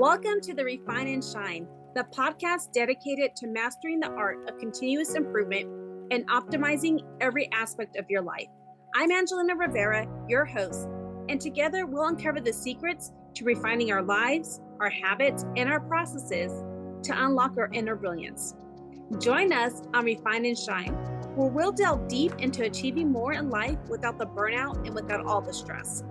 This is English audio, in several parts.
Welcome to the Refine and Shine, the podcast dedicated to mastering the art of continuous improvement and optimizing every aspect of your life. I'm Angelina Rivera, your host, and together we'll uncover the secrets to refining our lives, our habits, and our processes to unlock our inner brilliance. Join us on Refine and Shine, where we'll delve deep into achieving more in life without the burnout and without all the stress.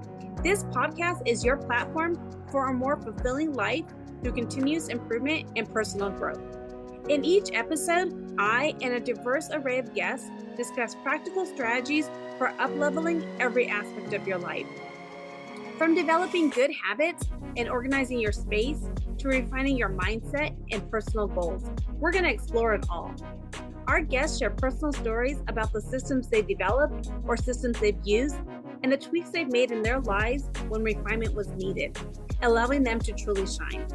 This podcast is your platform for a more fulfilling life through continuous improvement and personal growth. In each episode, I and a diverse array of guests discuss practical strategies for up-leveling every aspect of your life. From developing good habits and organizing your space to refining your mindset and personal goals, we're going to explore it all. Our guests share personal stories about the systems they've developed or systems they've used and the tweaks they've made in their lives when refinement was needed, allowing them to truly shine.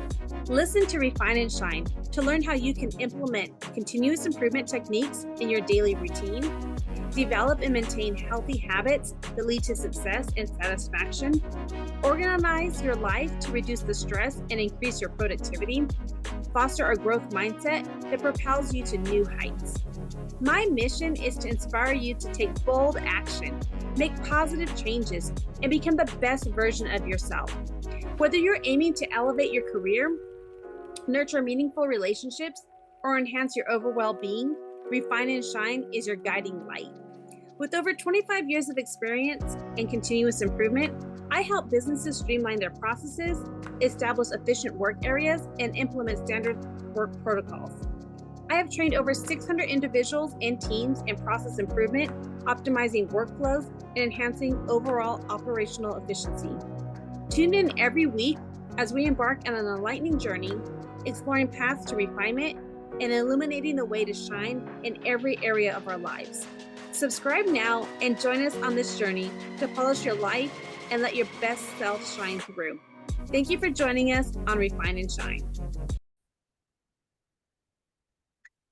Listen to Refine and Shine to learn how you can implement continuous improvement techniques in your daily routine, develop and maintain healthy habits that lead to success and satisfaction, organize your life to reduce the stress and increase your productivity, foster a growth mindset that propels you to new heights. My mission is to inspire you to take bold action, make positive changes, and become the best version of yourself. Whether you're aiming to elevate your career, nurture meaningful relationships, or enhance your overall well-being, Refine and Shine is your guiding light. With over 25 years of experience in continuous improvement, I help businesses streamline their processes, establish efficient work areas, and implement standard work protocols. I have trained over 600 individuals and teams in process improvement, optimizing workflows, and enhancing overall operational efficiency. Tune in every week as we embark on an enlightening journey, exploring paths to refinement and illuminating the way to shine in every area of our lives. Subscribe now and join us on this journey to polish your life and let your best self shine through. Thank you for joining us on Refine and Shine.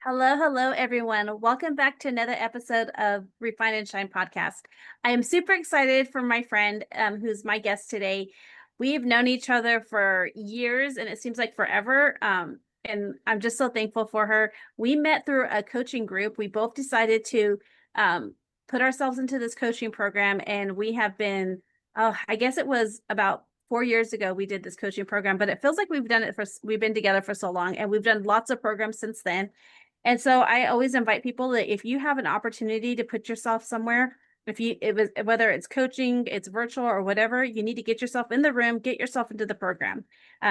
Hello, everyone. Welcome back to another episode of Refine and Shine podcast. I am super excited for my friend who's my guest today. We've known each other for years and it seems like forever. And I'm just so thankful for her. We met through a coaching group. We both decided to put ourselves into this coaching program, and we have been, I guess it was about 4 years ago we did this coaching program, but it feels like we've been together for so long, and we've done lots of programs since then. And so I always invite people that if you have an opportunity to put yourself somewhere, whether it's coaching, it's virtual or whatever, you need to get yourself in the room, get yourself into the program,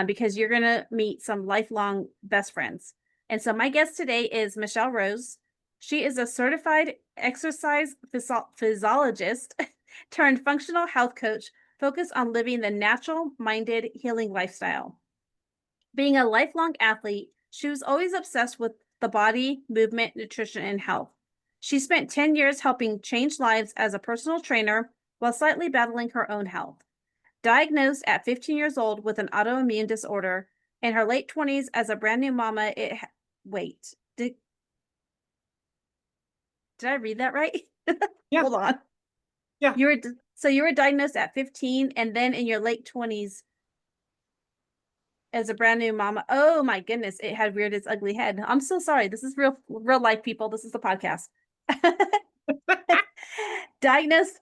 because you're going to meet some lifelong best friends. And so my guest today is Michelle Rose. She is a certified exercise physiologist turned functional health coach focused on living the natural-minded healing lifestyle. Being a lifelong athlete, she was always obsessed with the body, movement, nutrition, and health. She spent 10 years helping change lives as a personal trainer while slightly battling her own health. Diagnosed at 15 years old with an autoimmune disorder, in her late 20s as a brand new mama, did I read that right? Yeah. Hold on. Yeah. You were diagnosed at 15 and then in your late 20s as a brand new mama. Oh my goodness, it had reared its ugly head. I'm so sorry. This is real life, people. This is the podcast.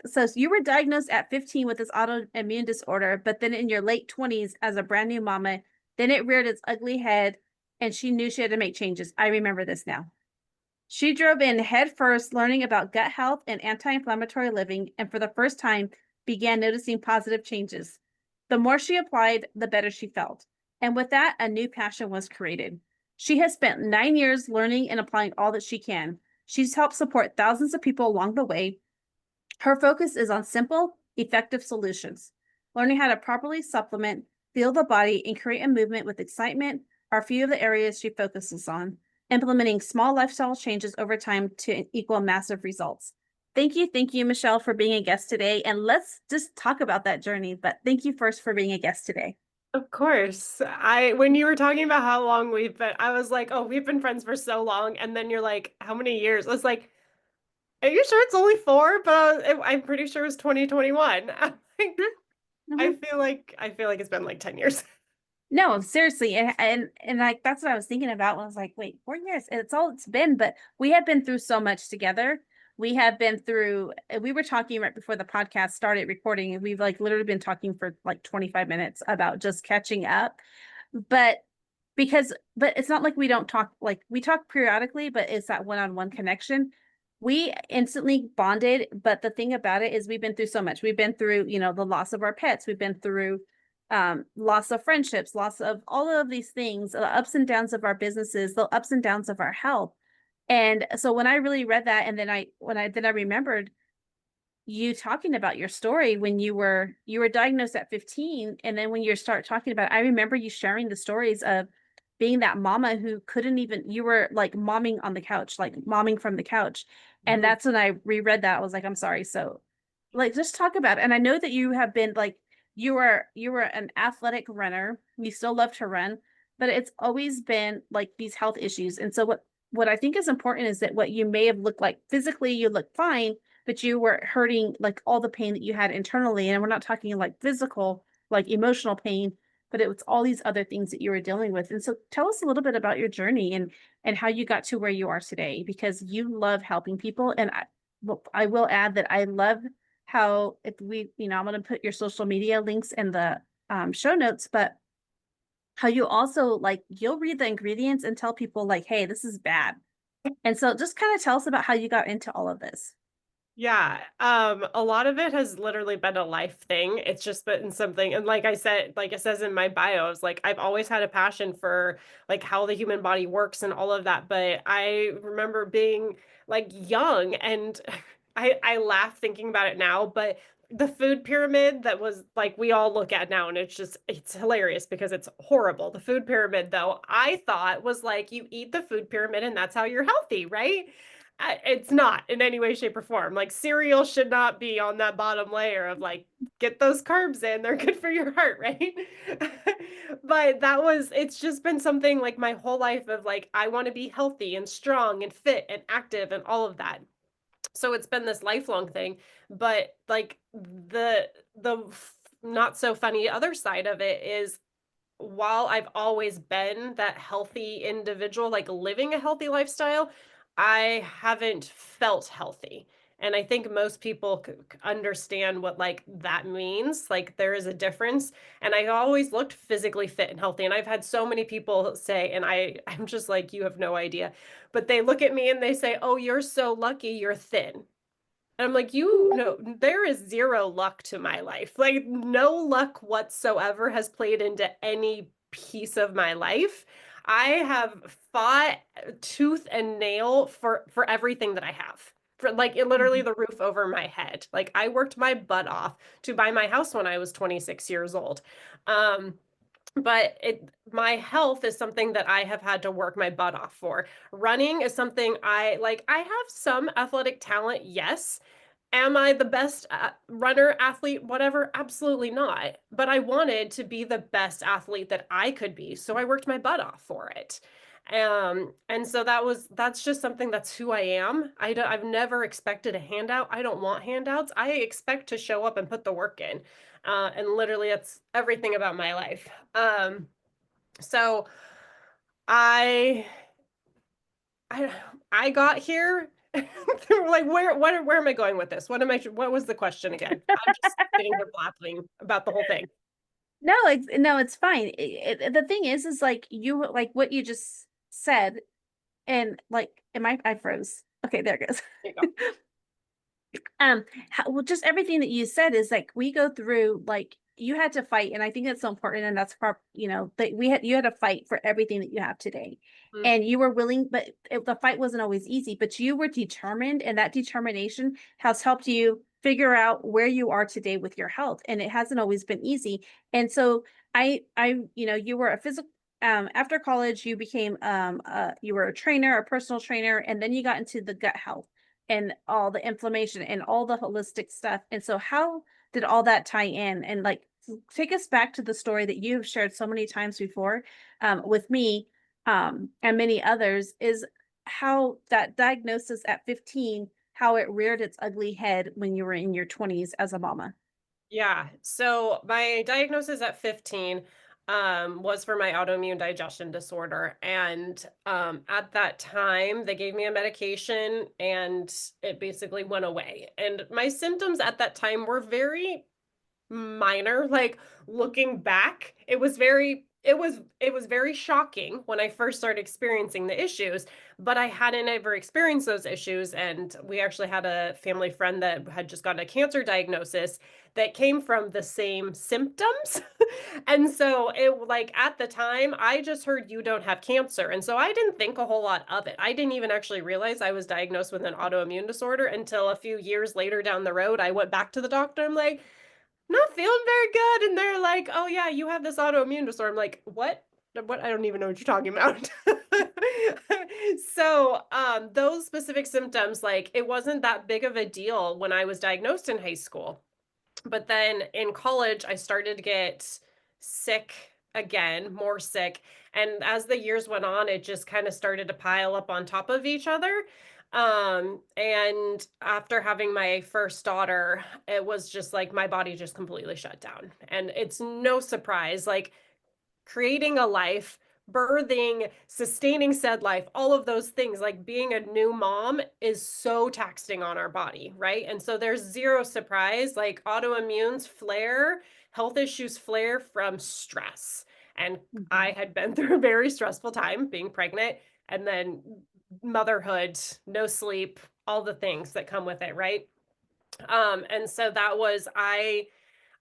So you were diagnosed at 15 with this autoimmune disorder, but then in your late 20s as a brand new mama, then it reared its ugly head and she knew she had to make changes. I remember this now. She drove in head first, learning about gut health and anti-inflammatory living, and for the first time began noticing positive changes. The more she applied, the better she felt. And with that, a new passion was created. She has spent 9 years learning and applying all that she can. She's helped support thousands of people along the way. Her focus is on simple, effective solutions. Learning how to properly supplement, feel the body, and create a movement with excitement are a few of the areas she focuses on. Implementing small lifestyle changes over time to equal massive results. Thank you, Michelle, for being a guest today. And let's just talk about that journey. But thank you first for being a guest today. Of course. When you were talking about how long we've been, I was like, oh, we've been friends for so long. And then you're like, how many years? I was like, are you sure it's only 4? But I'm pretty sure it was 2021. I feel like it's been like 10 years. No, seriously, and like that's what I was thinking about when I was like, wait, 4 years, it's all it's been, but we have been through so much together. We have been through, we were talking right before the podcast started recording, and we've like literally been talking for like 25 minutes about just catching up. But but it's not like we don't talk, like we talk periodically, but it's that one-on-one connection. We instantly bonded, but the thing about it is we've been through so much. We've been through, the loss of our pets. We've been through loss of friendships, loss of all of these things, the ups and downs of our businesses, the ups and downs of our health. And so when I really read that, and then I remembered you talking about your story when you were diagnosed at 15, and then when you start talking about it, I remember you sharing the stories of being that mama who couldn't even, you were like momming on the couch, like momming from the couch. And Mhm. that's when I reread that, I was like, I'm sorry. So like just talk about it. And I know that you have been like, you were an athletic runner, you still love to run, but it's always been like these health issues. And so what I think is important is that what you may have looked like physically, you look fine, but you were hurting like all the pain that you had internally. And we're not talking like physical, like emotional pain, but it was all these other things that you were dealing with. And so tell us a little bit about your journey and how you got to where you are today, because you love helping people. And well, I will add that I love how, if we, I'm going to put your social media links in the show notes, but how you also like, you'll read the ingredients and tell people like, hey, this is bad. And so just kind of tell us about how you got into all of this. Yeah, a lot of it has literally been a life thing. It's just been something, and like I said, like it says in my bio, it's like I've always had a passion for like how the human body works and all of that. But I remember being like young, and I laugh thinking about it now, but the food pyramid that was like we all look at now, and it's hilarious because it's horrible. The food pyramid, though, I thought was like you eat the food pyramid and that's how you're healthy, right? It's not in any way, shape, or form. Like cereal should not be on that bottom layer of like, get those carbs in, they're good for your heart, right? But it's just been something like my whole life of like, I want to be healthy and strong and fit and active and all of that. So it's been this lifelong thing. But like not so funny other side of it is while I've always been that healthy individual, like living a healthy lifestyle, I haven't felt healthy. And I think most people understand what like that means. Like there is a difference. And I always looked physically fit and healthy. And I've had so many people say, and I'm just like, you have no idea. But they look at me and they say, oh, you're so lucky you're thin. And I'm like, you know, there is zero luck to my life. Like, no luck whatsoever has played into any piece of my life. I have fought tooth and nail for everything that I have. For like literally Mhm. the roof over my head. Like I worked my butt off to buy my house when I was 26 years old. Um, but my health is something that I have had to work my butt off for. Running is something I like. I have some athletic talent, yes. Am I the best runner, athlete, whatever? Absolutely not. But I wanted to be the best athlete that I could be, so I worked my butt off for it. And so that's just something that's who I am. I've never expected a handout. I don't want handouts. I expect to show up and put the work in. And literally, that's everything about my life. So I I I got here. Like where am I going with this? What was the question again? I'm just sitting here blabbing about the whole thing. No, it's fine. The thing is like you like what you just said, and like, I froze. Okay, there it goes. There you go. Well, just everything that you said is like we go through, like you had to fight, and I think that's so important, and that's that you had to fight for everything that you have today, Mm, and you were willing, but the fight wasn't always easy, but you were determined, and that determination has helped you figure out where you are today with your health, and it hasn't always been easy. And so you were a physical, after college you became you were a trainer, a personal trainer, and then you got into the gut health and all the inflammation and all the holistic stuff. And so how did all that tie in? And like take us back to the story that you've shared so many times before, with me, and many others, is how that diagnosis at 15, how it reared its ugly head when you were in your 20s as a mama. yeah. So my diagnosis at 15, was for my autoimmune digestion disorder. And at that time, they gave me a medication and it basically went away. And my symptoms at that time were very minor. Like, looking back, it was very shocking when I first started experiencing the issues, but I hadn't ever experienced those issues. And we actually had a family friend that had just gotten a cancer diagnosis that came from the same symptoms. And so it, like, at the time, I just heard you don't have cancer. And so I didn't think a whole lot of it. I didn't even actually realize I was diagnosed with an autoimmune disorder until a few years later down the road. I went back to the doctor. I'm like, not feeling very good. And they're like, "Oh yeah, you have this autoimmune disorder." I'm like, "What? What? I don't even know what you're talking about." So, those specific symptoms, like, it wasn't that big of a deal when I was diagnosed in high school. But then in college, I started to get sick again, more sick. And as the years went on, it just kind of started to pile up on top of each other. And after having my first daughter, it was just like my body just completely shut down. And it's no surprise, like, creating a life, birthing, sustaining said life, all of those things, like being a new mom is so taxing on our body, right? And so there's zero surprise, like autoimmunes flare, health issues flare from stress. And I Mhm. had been through a very stressful time being pregnant and then motherhood, no sleep, all the things that come with it, right? And so that was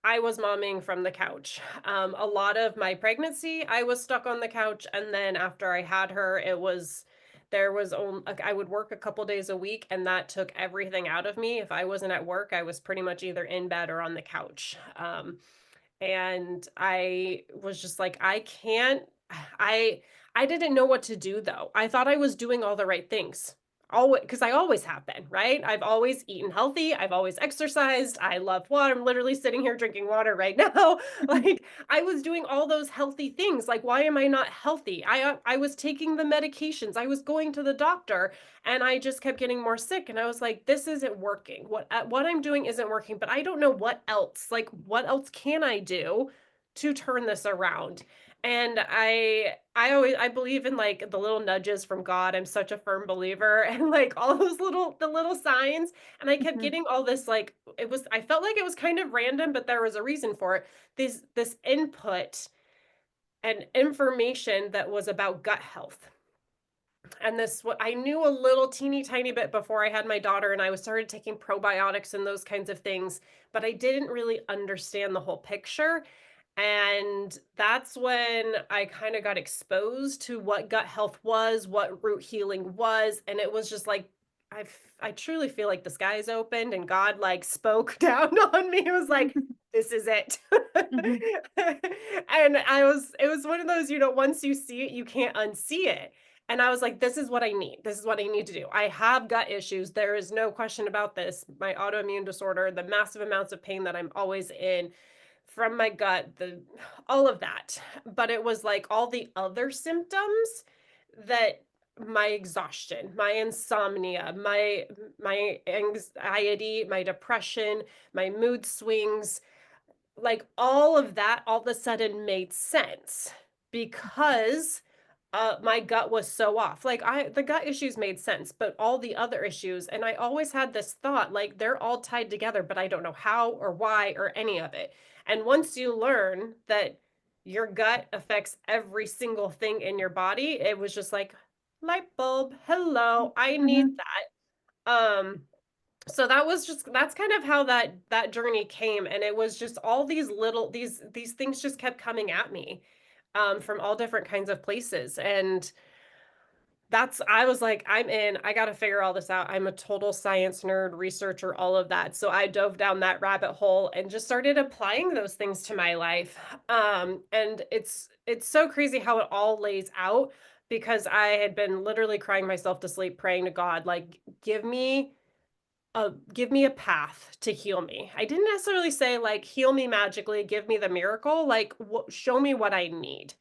I was momming from the couch. A lot of my pregnancy, I was stuck on the couch, and then after I had her, it was there was only like, I would work a couple days a week, and that took everything out of me. If I wasn't at work, I was pretty much either in bed or on the couch. And I was just like, I can't I I didn't know what to do though. I thought I was doing all the right things. Always, because I always have been, right? I've always eaten healthy, I've always exercised, I love water. I'm literally sitting here drinking water right now. Like, I was doing all those healthy things. Like, why am I not healthy? I was taking the medications, I was going to the doctor, and I just kept getting more sick. And I was like, this isn't working. What I'm doing isn't working, but I don't know what else. Like, what else can I do to turn this around? And I believe in, like, the little nudges from God. I'm such a firm believer and, like, all those little signs. And I kept Mhm. getting all this, like, I felt like it was kind of random, but there was a reason for it. This input and information that was about gut health. And this what I knew a little teeny tiny bit before I had my daughter, and I was started taking probiotics and those kinds of things, but I didn't really understand the whole picture. And that's when I kind of got exposed to what gut health was, what root healing was, and it was just like I truly feel like the skies opened and God, like, spoke down on me. It was like, this is it. Mhm. And it was one of those, once you see it, you can't unsee it. And I was like, this is what I need. This is what I need to do. I have gut issues. There is no question about this. My autoimmune disorder, the massive amounts of pain that I'm always in from my gut, the all of that. But it was like all the other symptoms that my exhaustion, my insomnia, my anxiety, my depression, my mood swings, like, all of that all of a sudden made sense because my gut was so off. Like, the gut issues made sense, but all the other issues, and I always had this thought, like, they're all tied together, but I don't know how or why or any of it. And once you learn that your gut affects every single thing in your body, it was just like, light bulb, hello, I need Mhm. that. So that's kind of how that journey came, and it was just all these little these things just kept coming at me from all different kinds of places. And that's I was like, I'm in. I got to figure all this out. I'm a total science nerd, researcher, all of that. So I dove down that rabbit hole and just started applying those things to my life. And it's so crazy how it all lays out, because I had been literally crying myself to sleep, praying to God, like, give me a path to heal me. I didn't necessarily say, like, heal me magically, give me the miracle, like, show me what I need.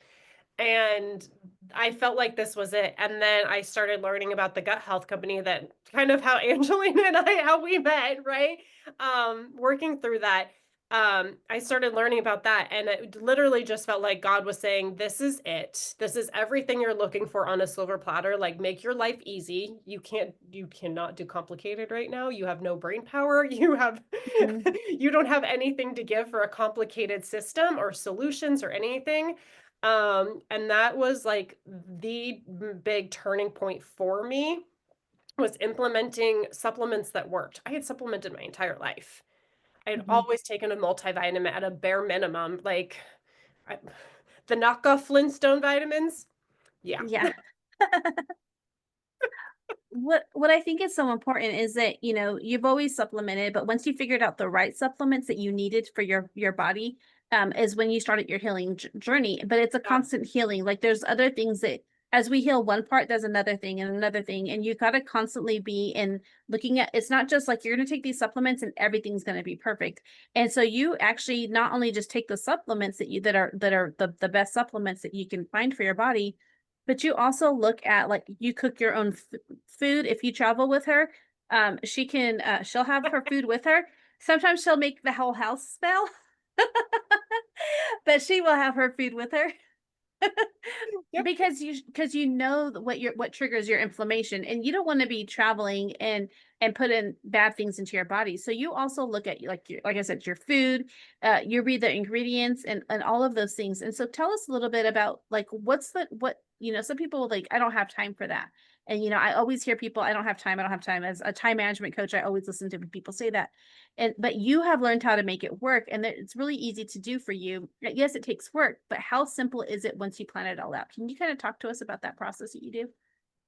And I felt like this was it. And then I started learning about the gut health company, that kind of how Angelina and how we met, right? Working through that. I started learning about that, and it literally just felt like God was saying, "This is it. This is everything you're looking for on a silver platter. Like, make your life easy. You cannot do complicated right now. You have no brain power. You have, Mhm. you don't have anything to give for a complicated system or solutions or anything." And that was like the big turning point for me was implementing supplements that worked. I had supplemented my entire life. I had Mhm. always taken a multivitamin at a bare minimum, like I, the knockoff Flintstone vitamins. Yeah. Yeah. What I think is so important is that, you've always supplemented, but once you figured out the right supplements that you needed for your body, is when you started your healing journey. But it's a Yeah. constant healing. Like there's other things that as we heal one part, there's another thing, and you got to constantly be in looking at. It's not just like you're going to take these supplements and everything's going to be perfect. And so you actually not only just take the supplements that are the best supplements that you can find for your body, but you also look at like you cook your own food if you travel with her. She'll have her food with her. Sometimes she'll make the whole house smell, but she will have her food with her. Yep. Because you know what triggers your inflammation, and you don't want to be traveling and put in bad things into your body. So you also look at like I said, your food, you read the ingredients and all of those things. And so tell us a little bit about like some people like I don't have time for that. And I always hear people, I don't have time. As a time management coach, I always listen to people say that. But you have learned how to make it work, and that it's really easy to do for you. Yes, it takes work, but how simple is it once you plan it all out? Can you kind of talk to us about that process that you do?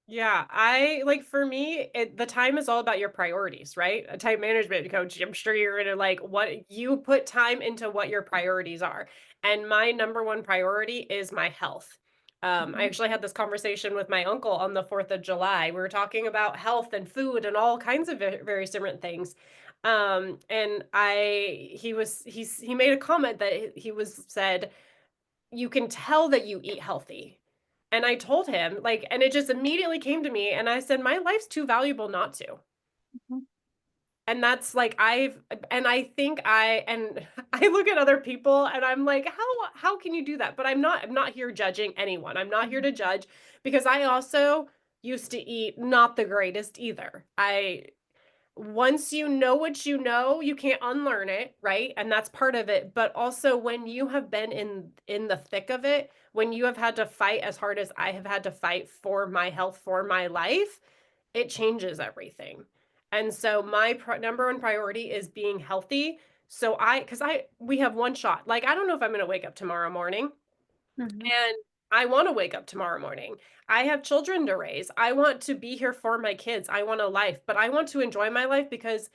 Yeah, I like for me, the time is all about your priorities, right? A time management coach, I'm sure you're gonna like what you put time into what your priorities are. And my number one priority is my health. I Mhm. actually had this conversation with my uncle on the 4th of July. We were talking about health and food and all kinds of various different things. And he made a comment that he was said, you can tell that you eat healthy. And I told him, like, and it just immediately came to me. And I said, my life's too valuable not to. Mhm. And that's like, and I think and I look at other people and I'm like, how can you do that? But I'm not here judging anyone. I'm not here Mhm. to judge because I also used to eat not the greatest either. Once you know what you know, you can't unlearn it, right? And that's part of it. But also when you have been in the thick of it, when you have had to fight as hard as I have had to fight for my health, for my life, it changes everything. And so my number one priority is being healthy. So cuz we have one shot. Like I don't know if I'm going to wake up tomorrow morning. Mhm. And I want to wake up tomorrow morning. I have children to raise. I want to be here for my kids. I want a life, but I want to enjoy my life because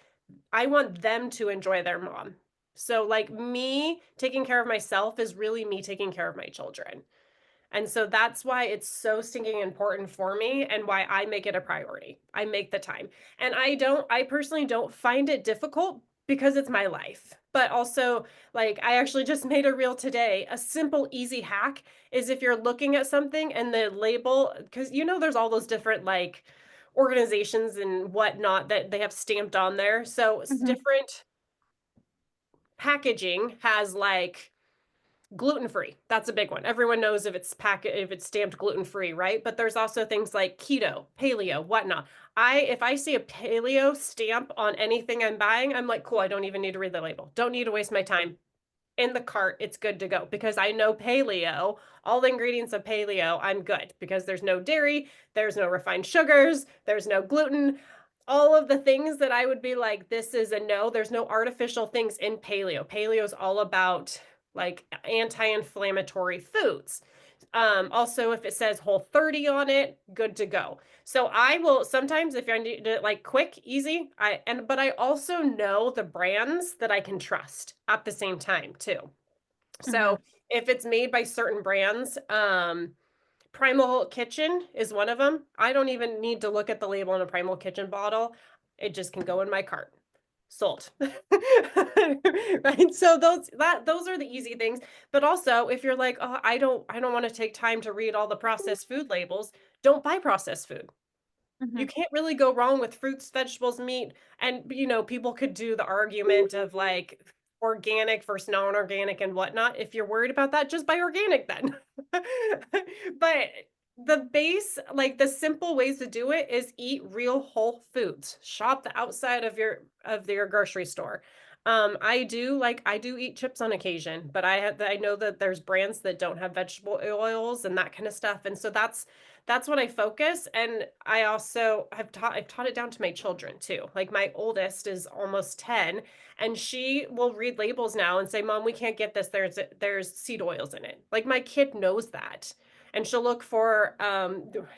I want them to enjoy their mom. So, like, me taking care of myself is really me taking care of my children. And so that's why it's so stinking important for me and why I make it a priority. I make the time. And I personally don't find it difficult because it's my life. But also, like, I actually just made a reel today. A simple, easy hack is if you're looking at something and the label, because there's all those different, like, organizations and whatnot that they have stamped on there. So, Mhm. different packaging has, like, gluten-free, that's a big one. Everyone knows if it's stamped gluten-free, right? But there's also things like keto, paleo, whatnot. If I see a paleo stamp on anything I'm buying, I'm like, cool, I don't even need to read the label. Don't need to waste my time. In the cart, it's good to go because I know paleo, all the ingredients of paleo, I'm good because there's no dairy, there's no refined sugars, there's no gluten. All of the things that I would be like, this is a no, there's no artificial things in paleo. Paleo is all about like anti-inflammatory foods. Also, if it says Whole30 on it, good to go. So I will sometimes if I need it like quick, easy, but I also know the brands that I can trust at the same time too. Mhm. So if it's made by certain brands, Primal Kitchen is one of them. I don't even need to look at the label on a Primal Kitchen bottle. It just can go in my cart. Sold. Right? So those are the easy things. But also, if you're like, "Oh, I don't want to take time to read all the processed food labels," don't buy processed food. You Mhm. can't really go wrong with fruits, vegetables, meat, and people could do the argument of like organic versus non-organic and whatnot. If you're worried about that, just buy organic then. But the base, like the simple ways to do it is eat real whole foods. Shop the outside of your grocery store. I do eat chips on occasion, but I know that there's brands that don't have vegetable oils and that kind of stuff. And so that's what I focus. And I also I've taught it down to my children too. Like my oldest is almost 10 and she will read labels now and say, "Mom, we can't get this. There's seed oils in it." Like my kid knows that. And she'll look for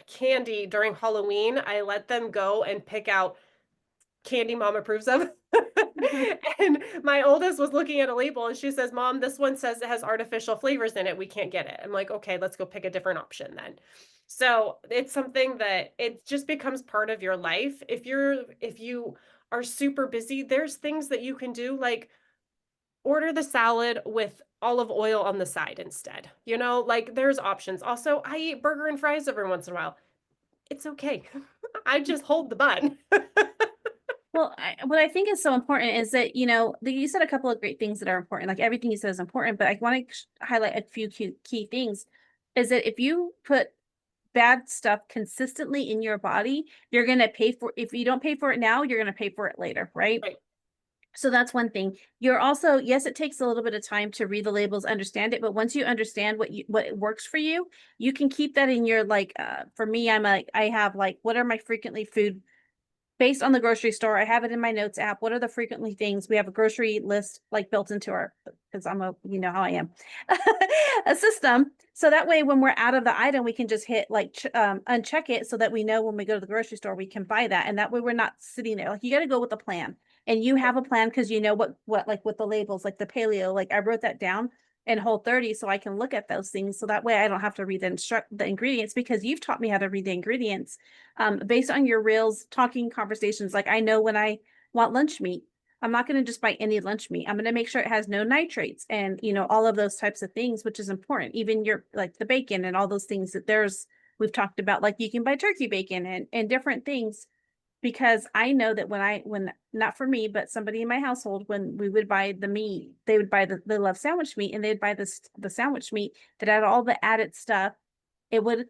candy during Halloween. I let them go and pick out candy mom approves of. Mhm. And my oldest was looking at a label and she says, "Mom, this one says it has artificial flavors in it. We can't get it." I'm like, "Okay, let's go pick a different option then." So it's something that it just becomes part of your life. If you are super busy, there's things that you can do, like order the salad with olive oil on the side instead. Like there's options. Also, I eat burger and fries every once in a while. It's okay. I just hold the bun. Well, what I think is so important is that, you said a couple of great things that are important. Like everything you said is important, but I want to highlight a few key things. Is that if you put bad stuff consistently in your body, you're going to pay for, if you don't pay for it now, you're going to pay for it later, right? Right. So that's one thing. You're also, yes, it takes a little bit of time to read the labels, understand it, but once you understand what works for you, you can keep that in your, like, for me, I have like, what are my frequently food based on the grocery store. I have it in my notes app. What are the frequently things? We have a grocery list like built into our, because you know how I am, a system. So that way, when we're out of the item, we can just hit like uncheck it so that we know when we go to the grocery store, we can buy that. And that way we're not sitting there. Like you got to go with a plan, and you have a plan because you know what, like with the labels, like the paleo, like I wrote that down in Whole30 so I can look at those things. So that way I don't have to read the ingredients, because you've taught me how to read the ingredients based on your reels, talking conversations. Like I know when I want lunch meat, I'm not going to just buy any lunch meat. I'm going to make sure it has no nitrates and, all of those types of things, which is important. Even your, like the bacon and all those things that we've talked about, like you can buy turkey bacon and different things, because I know that when not for me, but somebody in my household, when we would buy the meat, they would buy they love sandwich meat, and they'd buy the sandwich meat that had all the added stuff. it would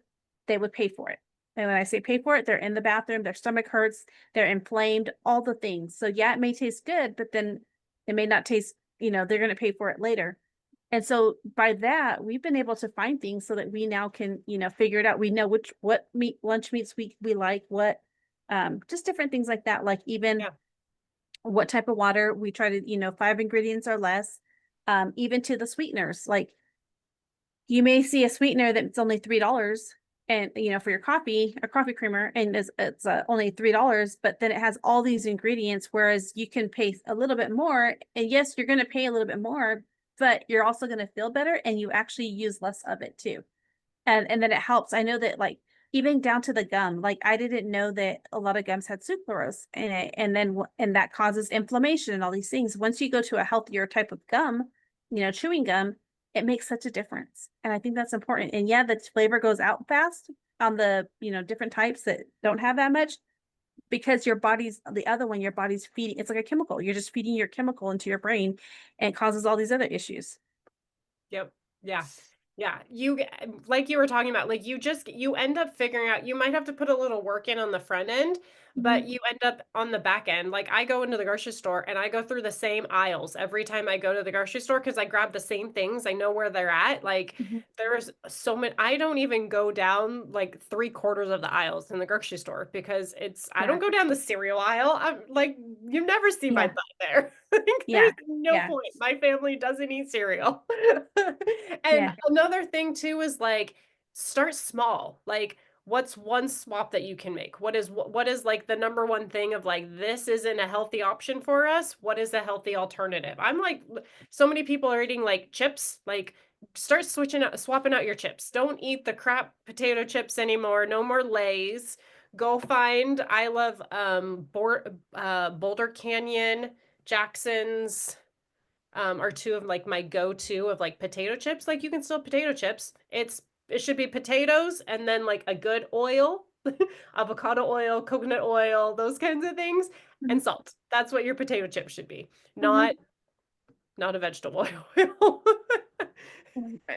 they would pay for it. And when I say pay for it, they're in the bathroom, their stomach hurts, they're inflamed, all the things. So yeah, it may taste good, but then it may not taste, they're going to pay for it later. And so by that, we've been able to find things so that we now can, figure it out. We know what lunch meats we like, what just different things like that. Like even Yeah. what type of water we try to, 5 ingredients or less. Even to the sweeteners, like you may see a sweetener that's only $3, and for your coffee, a coffee creamer, and it's only $3, but then it has all these ingredients, whereas you can pay a little bit more, and yes, you're going to pay a little bit more, but you're also going to feel better, and you actually use less of it too. And then it helps. I know that, like, even down to the gum, like I didn't know that a lot of gums had sucralose in it, and that causes inflammation and all these things. Once you go to a healthier type of gum, chewing gum, it makes such a difference. And I think that's important. And yeah, the flavor goes out fast on the, different types that don't have that much, because your body's feeding, it's like a chemical. You're just feeding your chemical into your brain, and it causes all these other issues. Yep. Yeah. Yeah. Like you were talking about, like you end up figuring out, you might have to put a little work in on the front end, but Mhm. you end up on the back end. Like I go into the grocery store and I go through the same aisles every time I go to the grocery store because I grab the same things. I know where they're at. Like Mhm. there's so many, I don't even go down like 3/4 of the aisles in the grocery store because I Yeah. don't go down the cereal aisle. I'm like, you never see my Yeah. butt there. Like, there's Yeah. no Yeah. point. My family doesn't eat cereal. And Yeah. another thing too is like start small. Like what's one swap that you can make? What is like the number one thing of like this isn't a healthy option for us? What is a healthy alternative? I'm like so many people are eating like chips, like start swapping out your chips. Don't eat the crap potato chips anymore. No more Lay's. Go find I love Boulder Canyon, Jackson's, are two of like my go-to of like potato chips. Like you can still potato chips. It should be potatoes and then like a good oil, avocado oil, coconut oil, those kinds of things, Mhm. and salt. That's what your potato chip should be. Mhm. Not not a vegetable oil.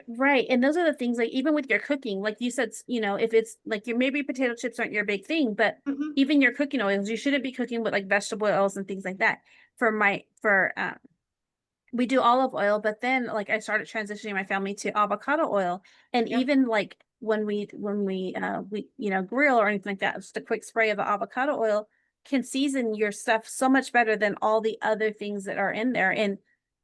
Right, and those are the things, like, even with your cooking, like you said, if it's like your maybe potato chips aren't your big thing, but Mhm. even your cooking oils, you shouldn't be cooking with, like, vegetable oils and things like that. We do olive oil, but then, like, I started transitioning my family to avocado oil, and Yeah. even, like, we grill or anything like that, just a quick spray of the avocado oil can season your stuff so much better than all the other things that are in there, and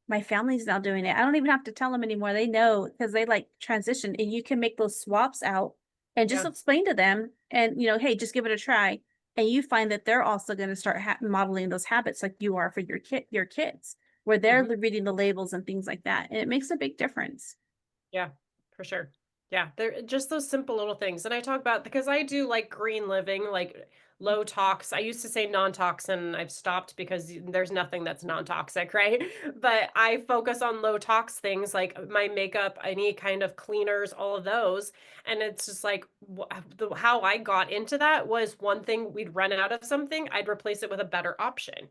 my family's now doing it. I don't even have to tell them anymore. They know because they, like, transition, and you can make those swaps out and just Yeah. explain to them and, "Hey, just give it a try," and you find that they're also gonna start modeling those habits like you are for your kids where they're Mhm. reading the labels and things like that, and it makes a big difference. Yeah, for sure. Yeah, they're just those simple little things. And I talk about because I do like green living, like low tox. I used to say non-toxin. I've stopped because there's nothing that's non-toxic, right? But I focus on low tox things like my makeup, any kind of cleaners, all of those. And it's just like how I got into that was one thing we'd run out of something, I'd replace it with a better option.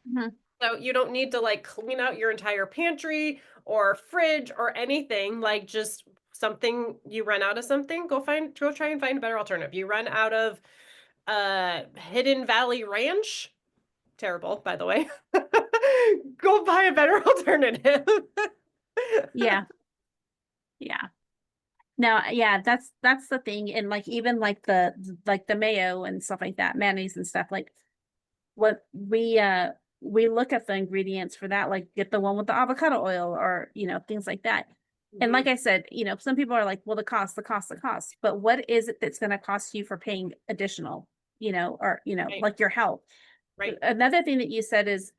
Mhm. So you don't need to like clean out your entire pantry or fridge or anything, like just something you run out of something, go try and find a better alternative. You run out of Hidden Valley Ranch, terrible by the way. Go buy a better alternative. Yeah, yeah. No, yeah, that's the thing, and, like, even, like the mayo and stuff like that, mayonnaise and stuff, like, what we look at the ingredients for that, like, get the one with the avocado oil or, things like that. And like Mhm. I said, some people are like, "Well, the cost," but what is it that's gonna cost you for paying additional, or, Right, like your health? right. Another thing that you said is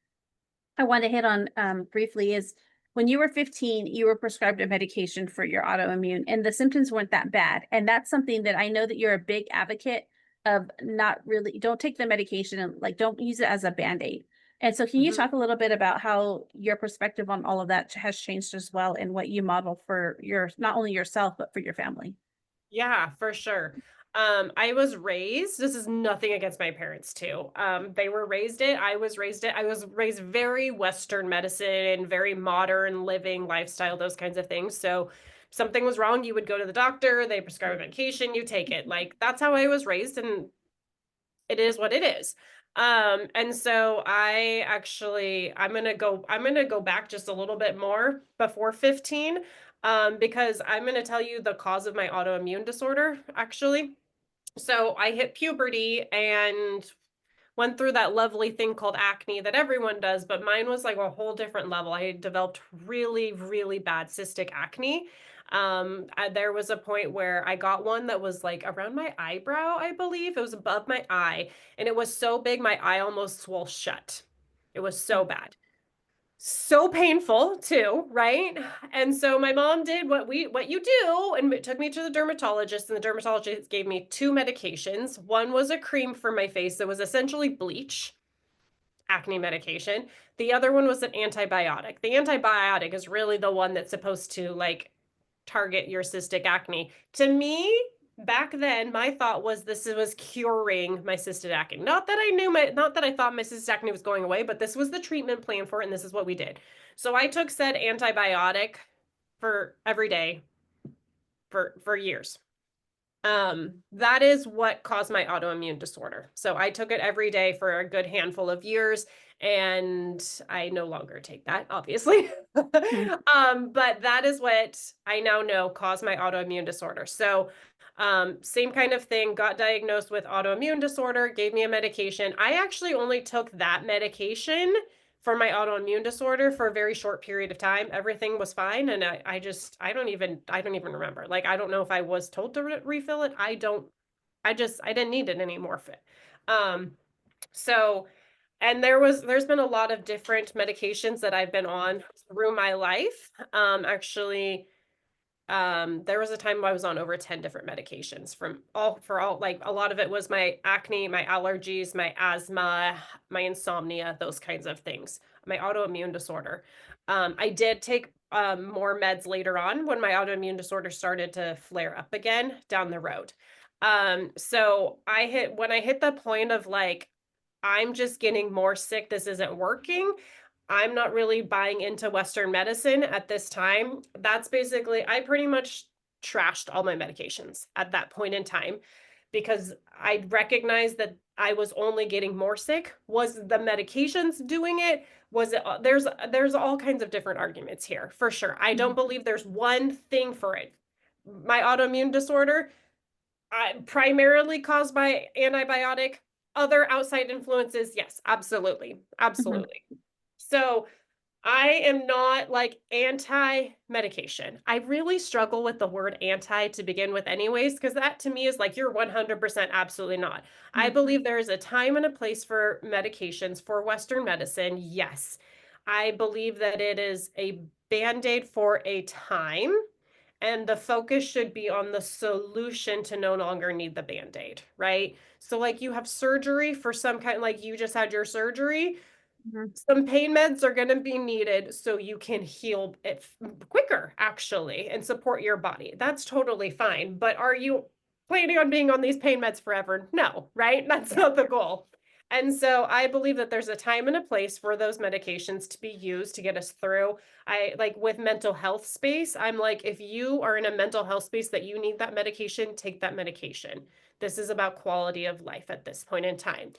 I want to hit on briefly is when you were 15, you were prescribed a medication for your autoimmune, and the symptoms weren't that bad. And that's something that I know that you're a big advocate of not really, don't take the medication and like don't use it as a band aid. And so, can you Mhm. talk a little bit about how your perspective on all of that has changed as well and what you model for not only yourself, but for your family? Yeah, for sure. I was raised, this is nothing against my parents too. They were raised it, I was raised it. I was raised very Western medicine, very modern living lifestyle, those kinds of things. So something was wrong, you would go to the doctor, they prescribe a medication, you take it. Like that's how I was raised and it is what it is. And so I'm gonna go back just a little bit more before 15, because I'm gonna tell you the cause of my autoimmune disorder, actually. So I hit puberty and went through that lovely thing called acne that everyone does, but mine was like a whole different level. I developed really, really bad cystic acne. There was a point where I got one that was like around my eyebrow, I believe. It was above my eye, and it was so big my eye almost swole shut. It was so bad. So painful too, right? And so my mom did what you do and it took me to the dermatologist and the dermatologist gave me two medications. One was a cream for my face that was essentially bleach, acne medication. The other one was an antibiotic. The antibiotic is really the one that's supposed to like target your cystic acne. To me, back then, my thought was this was curing my cystic acne. Not that I thought my cystic acne was going away, but this was the treatment plan for it, and this is what we did. So I took said antibiotic for every day for years. That is what caused my autoimmune disorder. So I took it every day for a good handful of years, and I no longer take that, obviously. Mhm. But that is what I now know caused my autoimmune disorder. So, same kind of thing, got diagnosed with autoimmune disorder, gave me a medication. I actually only took that medication for my autoimmune disorder for a very short period of time. Everything was fine. And I don't even remember. Like, I don't know if I was told to refill it. I didn't need it anymore. Um, so, and there's been a lot of different medications that I've been on through my life. Actually, there was a time I was on over 10 different medications for all like a lot of it was my acne, my allergies, my asthma, my insomnia, those kinds of things, my autoimmune disorder. I did take more meds later on when my autoimmune disorder started to flare up again down the road. So when I hit the point of like, I'm just getting more sick, this isn't working. I'm not really buying into Western medicine at this time. That's basically, I pretty much trashed all my medications at that point in time because I recognized that I was only getting more sick. Was the medications doing it? Was it, there's all kinds of different arguments here for sure. I don't believe there's one thing for it. My autoimmune disorder, primarily caused by antibiotic, other outside influences, yes, absolutely, absolutely. So I am not like anti-medication. I really struggle with the word anti to begin with anyways, because that to me is like you're 100% absolutely not. I believe there is a time and a place for medications for Western medicine. Yes. I believe that it is a band-aid for a time, and the focus should be on the solution to no longer need the band-aid, right? So like you have surgery for some kind, like you just had your surgery, some pain meds are going to be needed so you can heal it quicker, actually, and support your body. That's totally fine. But are you planning on being on these pain meds forever? No, right? That's not the goal. And so I believe that there's a time and a place for those medications to be used to get us through. I like with mental health space, I'm like, if you are in a mental health space that you need that medication, take that medication. This is about quality of life at this point in time.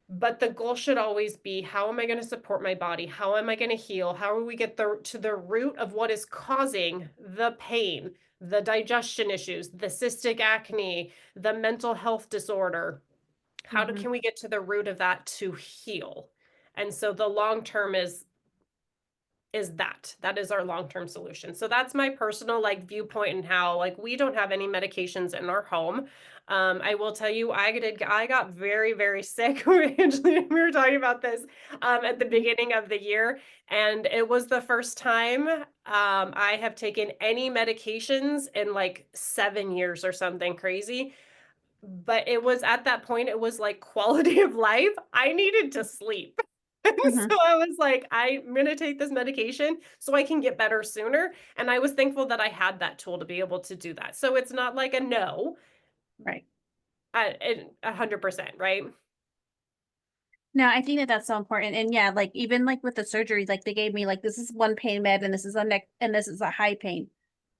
But the goal should always be, how am I going to support my body? How am I going to heal? How do we get to the root of what is causing the pain, the digestion issues, the cystic acne, the mental health disorder? Can we get to the root of that to heal? And so the long term is that is our long-term solution. So that's my personal like viewpoint and how like we don't have any medications in our home. I will tell you, I got very, very sick. Angelina, we were talking about this at the beginning of the year, and it was the first time I have taken any medications in like 7 years or something crazy. But it was at that point, it was like quality of life. I needed to sleep. And so I was like, I'm going to take this medication so I can get better sooner. And I was thankful that I had that tool to be able to do that. So it's not like a no. Right. 100%, right? No, I think that that's so important. And yeah, like even like with the surgery, like they gave me like this is one pain med and this is a neck and this is a high pain.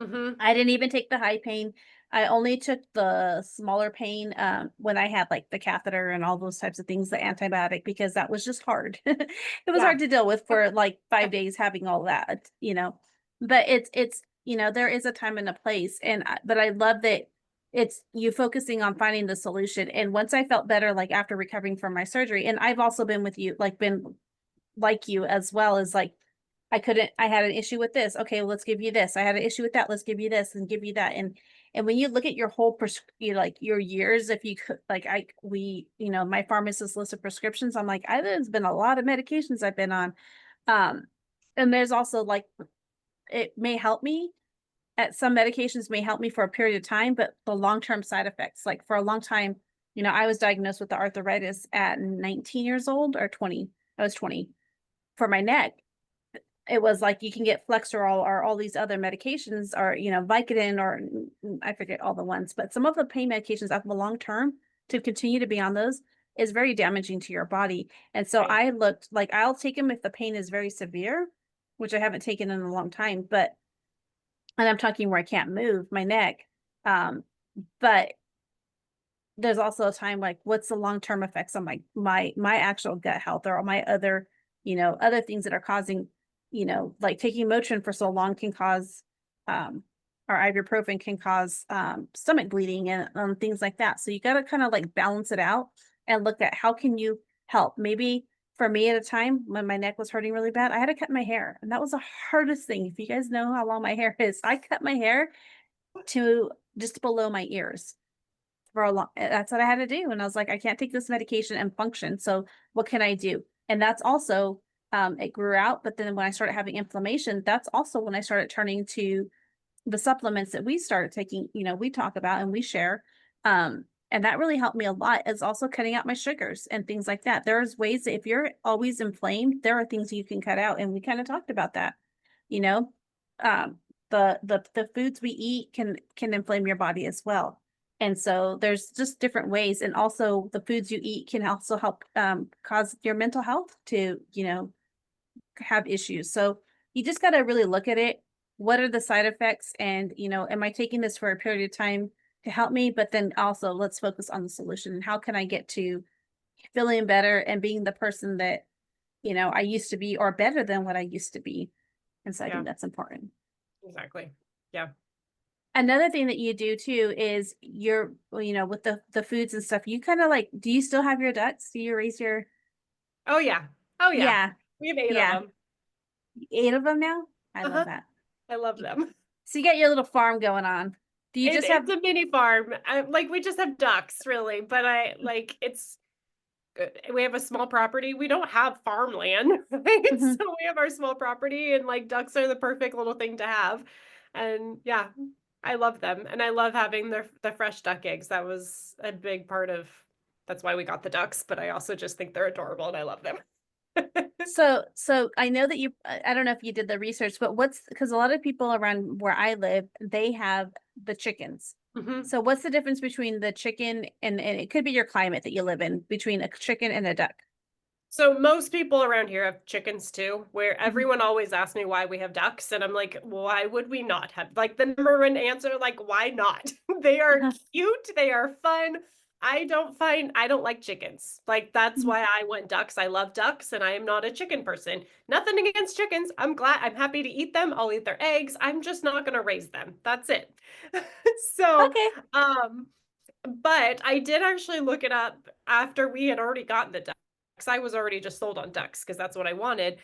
I didn't even take the high pain. I only took the smaller pain when I had like the catheter and all those types of things, the antibiotic, because that was just hard. It was hard to deal with for like 5 days having all that, you know. But it's you know, there is a time and a place, and but I love that it's you focusing on finding the solution. And once I felt better, like after recovering from my surgery, and I've also been with you, like been like you as well as like I had an issue with this. Okay, well, let's give you this. I had an issue with that. Let's give you this and give you that. And when you look at your whole like your years, if you could like you know, my pharmacist list of prescriptions, I'm like, there's been a lot of medications I've been on. And there's also like it may help me at some medications may help me for a period of time, but the long-term side effects, like for a long time, you know, I was diagnosed with the arthritis at 19 years old or 20. I was 20 for my neck. It was like you can get Flexerol or all these other medications or, you know, Vicodin or I forget all the ones, but some of the pain medications at the long term to continue to be on those is very damaging to your body. And so I looked like I'll take them if the pain is very severe, which I haven't taken in a long time, but and I'm talking where I can't move my neck. But there's also a time like what's the long-term effects on my actual gut health or my other, you know, other things that are causing, you know, like taking Motrin for so long can cause or ibuprofen can cause stomach bleeding and things like that. So you got to kind of like balance it out and look at how can you help. Maybe for me at a time when my neck was hurting really bad, I had to cut my hair. And that was the hardest thing. If you guys know how long my hair is, I cut my hair to just below my ears for a long, that's what I had to do. And I was like, I can't take this medication and function. So what can I do? And that's also, it grew out. But then when I started having inflammation, that's also when I started turning to the supplements that we started taking, you know, we talk about and we share. And that really helped me a lot. It's also cutting out my sugars and things like that. There's ways that if you're always inflamed, there are things you can cut out. And we kind of talked about that, you know, the foods we eat can inflame your body as well. And so there's just different ways. And also the foods you eat can also help cause your mental health to, you know, have issues. So you just got to really look at it. What are the side effects? And, am I taking this for a period of time to help me? But then also let's focus on the solution. And how can I get to feeling better and being the person that, I used to be, or better than what I used to be. And so I think that's important. Exactly. Yeah. Another thing that you do too is with the foods and stuff, you kind of like, do you still have your ducks? Do you raise your? Oh yeah. Oh yeah. Yeah. We have 8 of Yeah. them. 8 of them now? I love Uh-huh. that. I love them. So you got your little farm going on. Do you just have? It's a mini farm. We just have ducks really, but we have a small property. We don't have farmland, right? Mhm. So we have our small property, and like ducks are the perfect little thing to have. And yeah, I love them, and I love having the fresh duck eggs. That was a big part of. That's why we got the ducks, but I also just think they're adorable, and I love them. So I know that I don't know if you did the research, but because a lot of people around where I live, they have the chickens. Mhm. So what's the difference between the chicken and it could be your climate that you live in, between a chicken and a duck? So most people around here have chickens too, where Mhm. everyone always asks me why we have ducks, and I'm like, why would we not have? Like the number one answer, like, why not? They are cute, they are fun. I don't like chickens. Like that's Mhm. why I went ducks. I love ducks, and I am not a chicken person. Nothing against chickens. I'm happy to eat them. I'll eat their eggs. I'm just not gonna raise them. That's it. So, Okay. um, but I did actually look it up after we had already gotten the ducks. I was already just sold on ducks because that's what I wanted.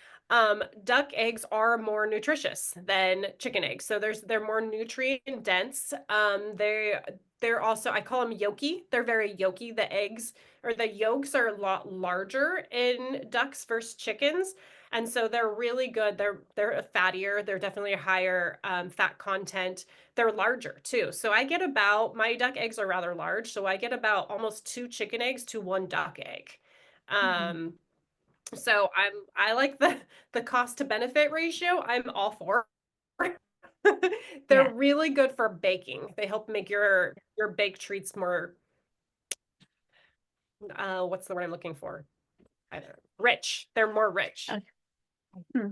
Duck eggs are more nutritious than chicken eggs, so they're more nutrient dense. They're also, I call them yolky. They're very yolky. The eggs or the yolks are a lot larger in ducks versus chickens, and so they're really good. They're fattier. They're definitely a higher fat content. They're larger too. So I get about, my duck eggs are rather large, so I get about almost 2 chicken eggs to 1 duck egg. Um, so I like the cost to benefit ratio. I'm all for. They're Yeah. really good for baking. They help make your baked treats more what's the word I'm looking for? I don't know. Rich. They're more rich. Okay. Hmm.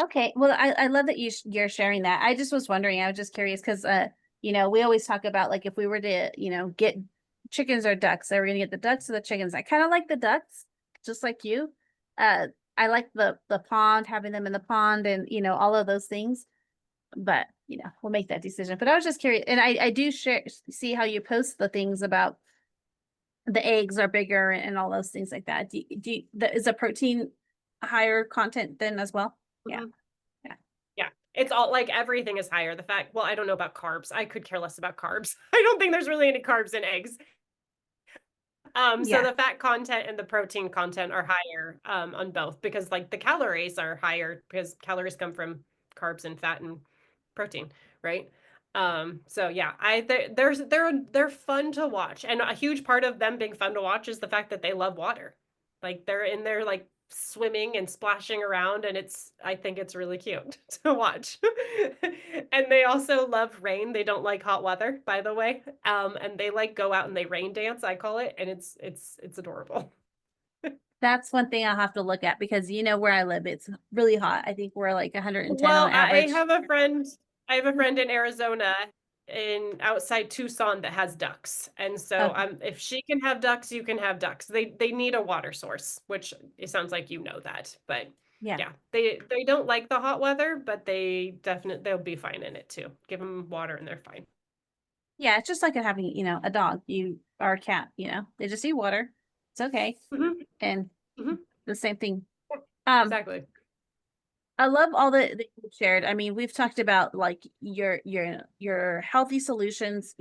Okay. Well, I love that you're sharing that. I just was wondering, I was just curious because we always talk about like if we were to, get chickens or ducks, are we gonna get the ducks or the chickens? I kind of like the ducks, just like you. Uh I like the pond, having them in the pond and all of those things. But we'll make that decision. But I was just curious, and I do see how you post the things about the eggs are bigger and all those things like that. Is the protein higher content then as well? Yeah. Mhm. Yeah. Yeah. It's all like everything is higher. Well, I don't know about carbs. I could care less about carbs. I don't think there's really any carbs in eggs. So Yeah. the fat content and the protein content are higher on both because like the calories are higher because calories come from carbs and fat and protein, right? So yeah, they're fun to watch, and a huge part of them being fun to watch is the fact that they love water. Like they're in there like swimming and splashing around, and I think it's really cute to watch. And they also love rain. They don't like hot weather, by the way. And they like go out and they rain dance, I call it, and it's adorable. That's one thing I'll have to look at because where I live, it's really hot. I think we're like 110 Well, on average. I have a friend in Arizona in outside Tucson that has ducks. And so Okay. if she can have ducks, you can have ducks. They need a water source, which it sounds like you know that. But Yeah. yeah, they don't like the hot weather, but they'll be fine in it too. Give them water and they're fine. Yeah. It's just like having, a dog, or a cat, they just need water. It's okay. Hmm. And Hmm. the same thing. Um, Exactly. I love all that you shared. I mean, we've talked about like your healthy solutions,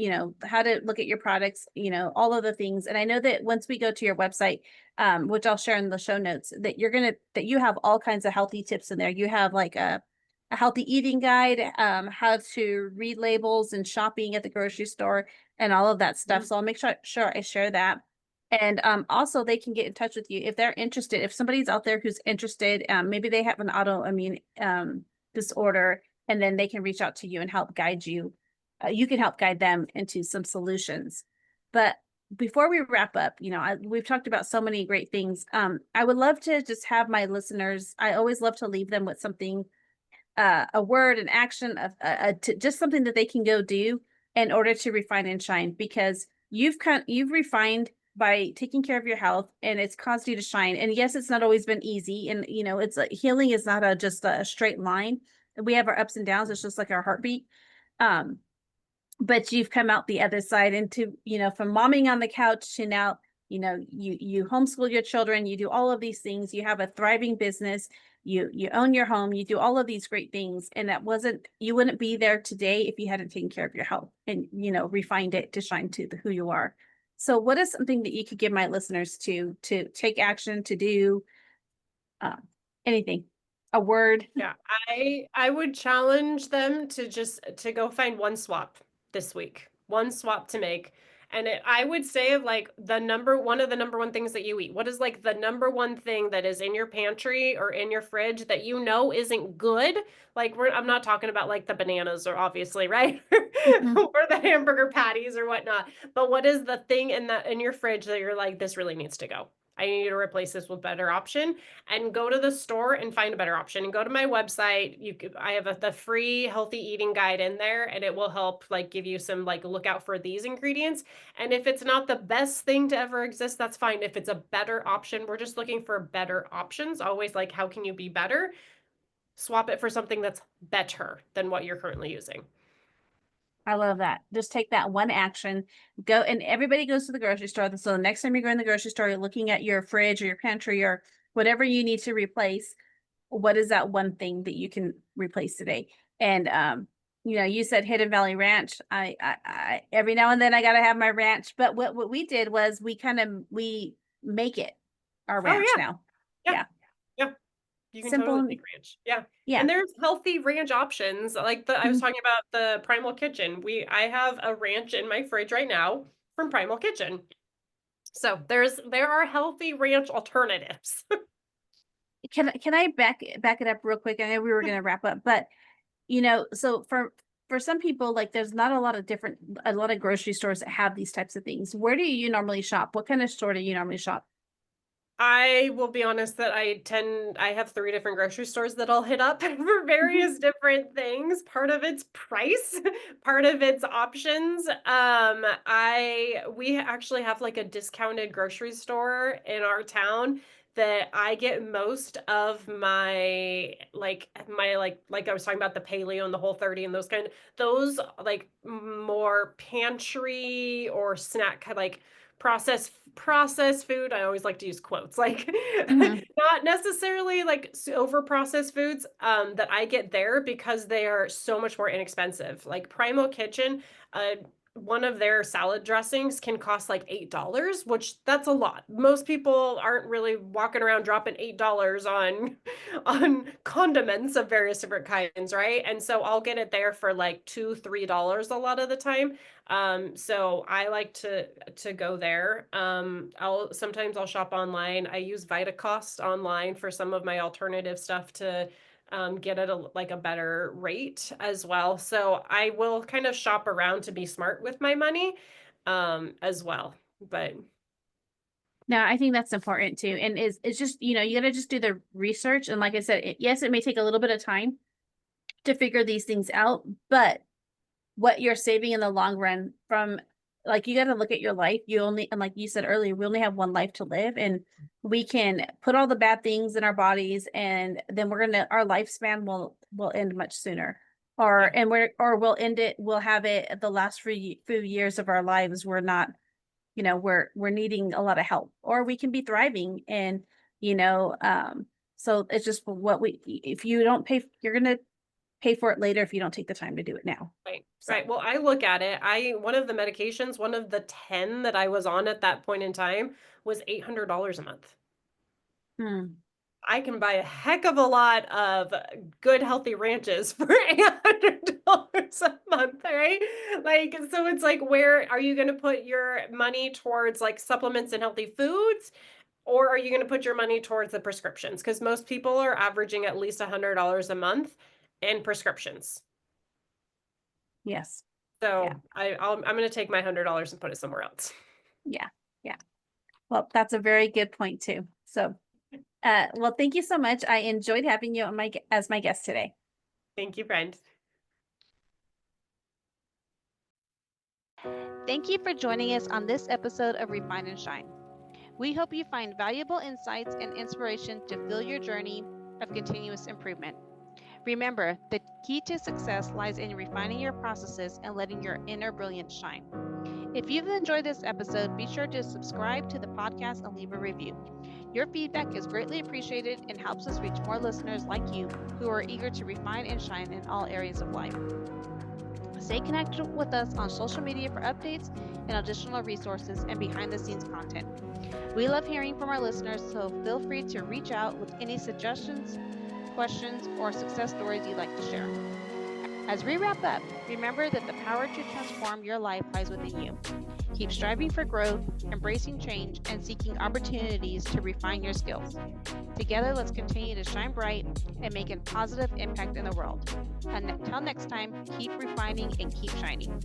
how to look at your products, all of the things. And I know that once we go to your website, which I'll share in the show notes, that you have all kinds of healthy tips in there. You have like a healthy eating guide, how to read labels and shopping at the grocery store and all of that stuff. Mhm. So I'll make sure I share that. And also they can get in touch with you if they're interested. If somebody's out there who's interested, maybe they have an autoimmune disorder, and then they can reach out to you and help guide you. You can help guide them into some solutions. But before we wrap up, we've talked about so many great things. I would love to just have my listeners, I always love to leave them with something, a word, an action, just something that they can go do in order to refine and shine, because you've refined by taking care of your health, and it's caused you to shine. And yes, it's not always been easy. And, it's like healing is not just a straight line. We have our ups and downs. It's just like our heartbeat. Um, but you've come out the other side into, from momming on the couch to now, you homeschool your children, you do all of these things, you have a thriving business, you own your home, you do all of these great things. And you wouldn't be there today if you hadn't taken care of your health and, refined it to shine to who you are. So what is something that you could give my listeners to take action, to do, anything, a word? Yeah, I would challenge them to go find one swap this week, one swap to make. And I would say like one of the number one things that you eat. What is like the number one thing that is in your pantry or in your fridge that isn't good? Like I'm not talking about like the bananas or obviously, right? Mhm. Or the hamburger patties or whatnot. But what is the thing in your fridge that you're like, this really needs to go? I need to replace this with better option, and go to the store and find a better option, and go to my website. I have the free healthy eating guide in there, and it will help like give you some like look out for these ingredients. And if it's not the best thing to ever exist, that's fine. If it's a better option, we're just looking for better options. Always like, how can you be better? Swap it for something that's better than what you're currently using. I love that. Just take that one action. Go, and everybody goes to the grocery store. So the next time you go in the grocery store, you're looking at your fridge or your pantry or whatever you need to replace. What is that one thing that you can replace today? And you said Hidden Valley Ranch. I every now and then I gotta have my ranch. But what we did was we make it our Oh ranch yeah. now. Yeah. Yeah. Yeah. You can Simple totally and make ranch. Yeah. yeah. And there's healthy ranch options. Like I was Mhm. talking about the Primal Kitchen. I have a ranch in my fridge right now from Primal Kitchen. So there are healthy ranch alternatives. Can I back it up real quick? I know we were gonna wrap up, but so for some people, like there's not a lot of grocery stores that have these types of things. Where do you normally shop? What kind of store do you normally shop? I will be honest that I have 3 different grocery stores that I'll hit up for Mhm. various different things. Part of it's price, part of it's options. We actually have like a discounted grocery store in our town that I get most of my I was talking about the paleo and the Whole30 and those like more pantry or snack like processed food. I always like to use quotes, like Mhm. not necessarily like over processed foods that I get there because they are so much more inexpensive. Like Primal Kitchen, one of their salad dressings can cost like $8, which that's a lot. Most people aren't really walking around dropping $8 on on condiments of various different kinds, right? And so I'll get it there for like $2, $3 a lot of the time. So I like to go there. I'll shop online. I use Vitacost online for some of my alternative stuff to get at a better rate as well. So I will kind of shop around to be smart with my money as well. But No, I think that's important too. And it's just, you gotta just do the research. And like I said, yes, it may take a little bit of time to figure these things out, but what you're saving in the long run from, like, you got to look at your life. And like you said earlier, we only have one life to live, and we can put all the bad things in our bodies, and then our lifespan will end much sooner. yeah, We'll end it, we'll have it the last few years of our lives. We're not, we're needing a lot of help, or we can be thriving. And, you know, um, so it's just if you don't you're going to pay for it later if you don't take the time to do it now. right, So. right. Well, I look at it. One of the medications, one of the 10 that I was on at that point in time was $800 a month. Hmm. I can buy a heck of a lot of good healthy ranches for $800 a month, right? Like, so it's like, where are you going to put your money towards like supplements and healthy foods? Or are you going to put your money towards the prescriptions? Because most people are averaging at least $100 a month in prescriptions. Yes. Yeah. So I'm going to take my $100 and put it somewhere else. Yeah. Well, that's a very good point too. So, well, thank you so much. I enjoyed having you on as my guest today. Thank you, friend. Thank you for joining us on this episode of Refine and Shine. We hope you find valuable insights and inspiration to fuel your journey of continuous improvement. Remember, the key to success lies in refining your processes and letting your inner brilliance shine. If you've enjoyed this episode, be sure to subscribe to the podcast and leave a review. Your feedback is greatly appreciated and helps us reach more listeners like you who are eager to refine and shine in all areas of life. Stay connected with us on social media for updates and additional resources and behind-the-scenes content. We love hearing from our listeners, so feel free to reach out with any suggestions, questions, or success stories you'd like to share. As we wrap up, remember that the power to transform your life lies within you. Keep striving for growth, embracing change, and seeking opportunities to refine your skills. Together, let's continue to shine bright and make a positive impact in the world. And until next time, keep refining and keep shining.